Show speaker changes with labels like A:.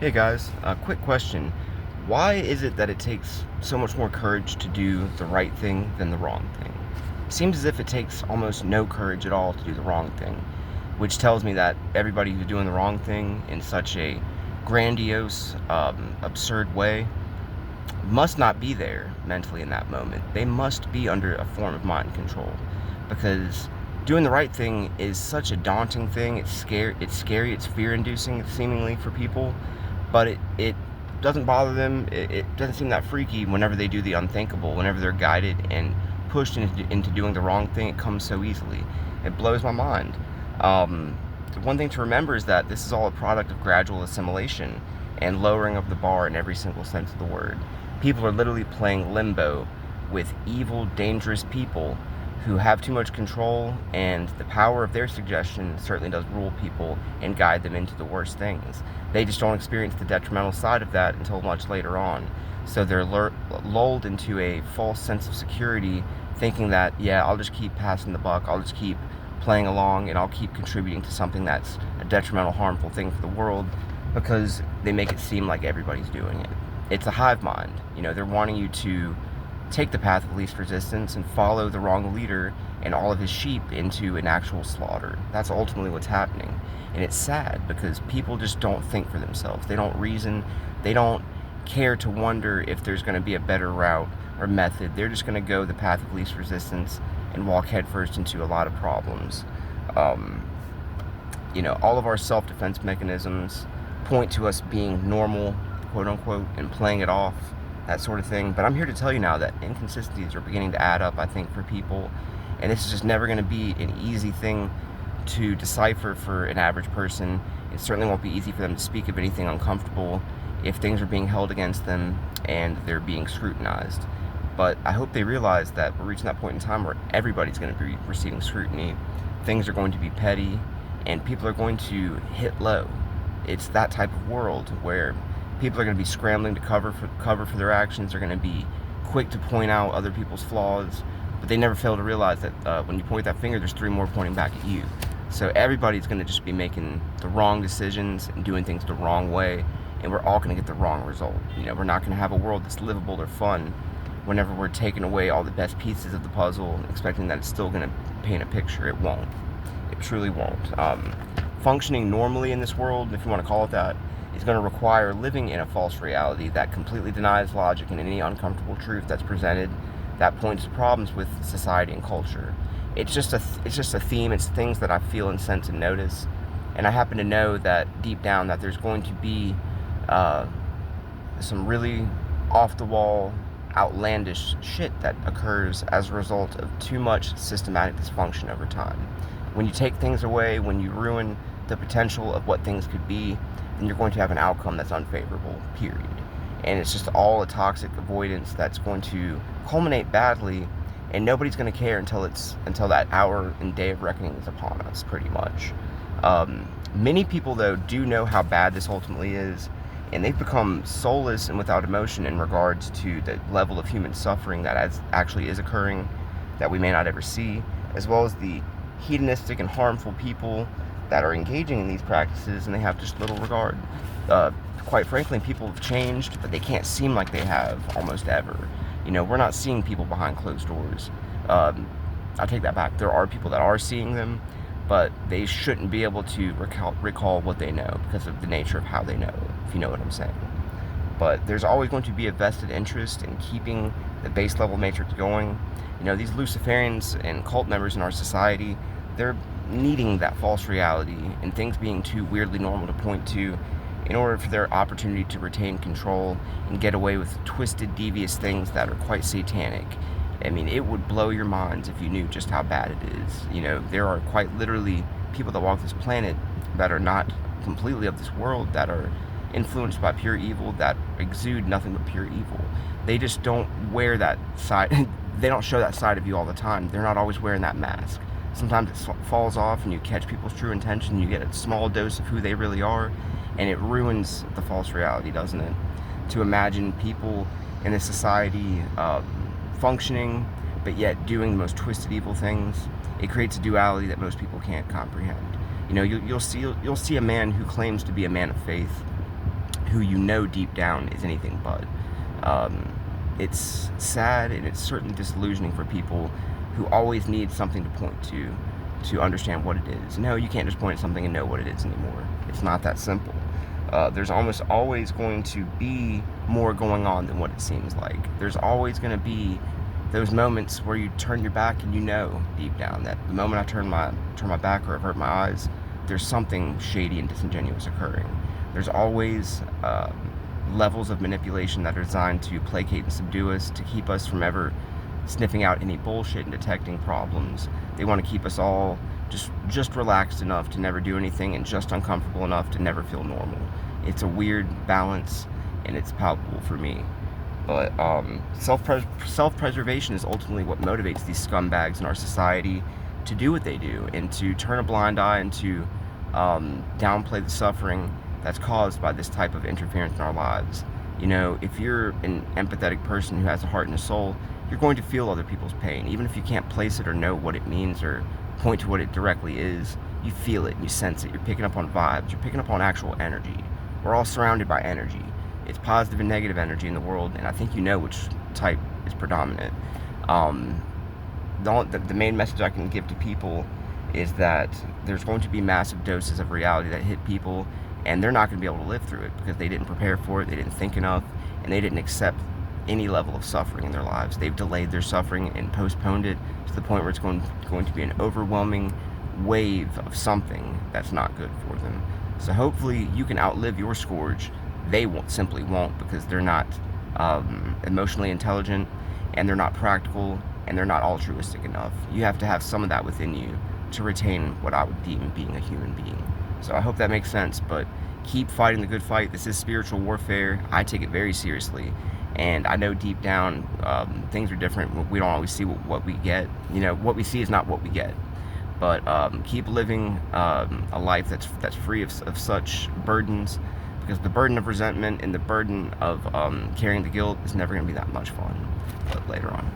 A: Hey guys, a quick question. Why is it that it takes so much more courage to do the right thing than the wrong thing? It seems as if it takes almost no courage at all to do the wrong thing, which tells me that everybody who's doing the wrong thing in such a grandiose, absurd way must not be there mentally in that moment. They must be under a form of mind control because doing the right thing is such a daunting thing. It's scary, it's fear-inducing seemingly for people, but it doesn't bother them. It doesn't seem that freaky whenever they do the unthinkable, whenever they're guided and pushed into doing the wrong thing. It comes so easily. It blows my mind. The one thing to remember is that this is all a product of gradual assimilation and lowering of the bar in every single sense of the word. People are literally playing limbo with evil, dangerous people who have too much control, and the power of their suggestion certainly does rule people and guide them into the worst things. They just don't experience the detrimental side of that until much later on. So they're lulled into a false sense of security, thinking that, yeah, I'll just keep passing the buck, I'll just keep playing along, and I'll keep contributing to something that's a detrimental, harmful thing for the world because they make it seem like everybody's doing it. It's a hive mind. They're wanting you to take the path of least resistance and follow the wrong leader and all of his sheep into an actual slaughter. That's ultimately what's happening. And it's sad because people just don't think for themselves. They don't reason. They don't care to wonder if there's going to be a better route or method. They're just going to go the path of least resistance and walk headfirst into a lot of problems. Um, all of our self-defense mechanisms point to us being normal, quote unquote, and playing it off, that sort of thing. But I'm here to tell you now that inconsistencies are beginning to add up, I think, for people. And this is just never going to be an easy thing to decipher for an average person. It certainly won't be easy for them to speak of anything uncomfortable if things are being held against them and they're being scrutinized. But I hope they realize that we're reaching that point in time where everybody's going to be receiving scrutiny. Things are going to be petty, and people are going to hit low. It's that type of world where people are going to be scrambling to cover for their actions. They're going to be quick to point out other people's flaws, but they never fail to realize that when you point that finger, there's three more pointing back at you. So everybody's going to just be making the wrong decisions and doing things the wrong way, and we're all going to get the wrong result. We're not going to have a world that's livable or fun whenever we're taking away all the best pieces of the puzzle and expecting that it's still going to paint a picture. It won't. It truly won't. Functioning normally in this world, if you want to call it that, is going to require living in a false reality that completely denies logic and any uncomfortable truth that's presented that points to problems with society and culture. It's just a theme. It's things that I feel and sense and notice, and I happen to know that deep down that there's going to be some really off the wall, outlandish shit that occurs as a result of too much systematic dysfunction over time. When you take things away, when you ruin the potential of what things could be, then you're going to have an outcome that's unfavorable, period. And it's just all a toxic avoidance that's going to culminate badly, and nobody's going to care until that hour and day of reckoning is upon us, pretty much. Many people, though, do know how bad this ultimately is, and they've become soulless and without emotion in regards to the level of human suffering that actually is occurring that we may not ever see, as well as the hedonistic and harmful people that are engaging in these practices, and they have just little regard. Quite frankly, people have changed, but they can't seem like they have almost ever. We're not seeing people behind closed doors. I take that back. There are people that are seeing them, but they shouldn't be able to recall what they know because of the nature of how they know, if you know what I'm saying. But there's always going to be a vested interest in keeping the base level matrix going. These Luciferians and cult members in our society, they're needing that false reality and things being too weirdly normal to point to in order for their opportunity to retain control and get away with twisted, devious things that are quite satanic. I mean, it would blow your minds if you knew just how bad it is. There are quite literally people that walk this planet that are not completely of this world, that are influenced by pure evil, that exude nothing but pure evil. They just don't wear that side. They don't show that side of you all the time. They're not always wearing that mask. Sometimes it falls off and you catch people's true intention. You get a small dose of who they really are, and it ruins the false reality, doesn't it? To imagine people in this society functioning, but yet doing the most twisted, evil things, it creates a duality that most people can't comprehend. You'll see a man who claims to be a man of faith, who you know deep down is anything but. It's sad, and it's certainly disillusioning for people who always need something to point to understand what it is. No, you can't just point at something and know what it is anymore. It's not that simple. There's almost always going to be more going on than what it seems like. There's always going to be those moments where you turn your back and you know deep down that the moment I turn my back or avert my eyes, there's something shady and disingenuous occurring. There's always levels of manipulation that are designed to placate and subdue us, to keep us from ever sniffing out any bullshit and detecting problems. They want to keep us all just relaxed enough to never do anything, and just uncomfortable enough to never feel normal. It's a weird balance, and it's palpable for me. But self-preservation is ultimately what motivates these scumbags in our society to do what they do, and to turn a blind eye, and to downplay the suffering that's caused by this type of interference in our lives. You know, if you're an empathetic person who has a heart and a soul, you're going to feel other people's pain. Even if you can't place it or know what it means or point to what it directly is, you feel it, you sense it, you're picking up on vibes, you're picking up on actual energy. We're all surrounded by energy. It's positive and negative energy in the world, and I think you know which type is predominant. The main message I can give to people is that there's going to be massive doses of reality that hit people, and they're not going to be able to live through it because they didn't prepare for it, they didn't think enough, and they didn't accept any level of suffering in their lives. They've delayed their suffering and postponed it to the point where it's going to be an overwhelming wave of something that's not good for them. So hopefully you can outlive your scourge. They simply won't, because they're not emotionally intelligent, and they're not practical, and they're not altruistic enough. You have to have some of that within you to retain what I would deem being a human being. So I hope that makes sense, but keep fighting the good fight. This is spiritual warfare. I take it very seriously, and I know deep down things are different. We don't always see what we get. You know, what we see is not what we get. But keep living a life that's free of such burdens, because the burden of resentment and the burden of carrying the guilt is never going to be that much fun later on.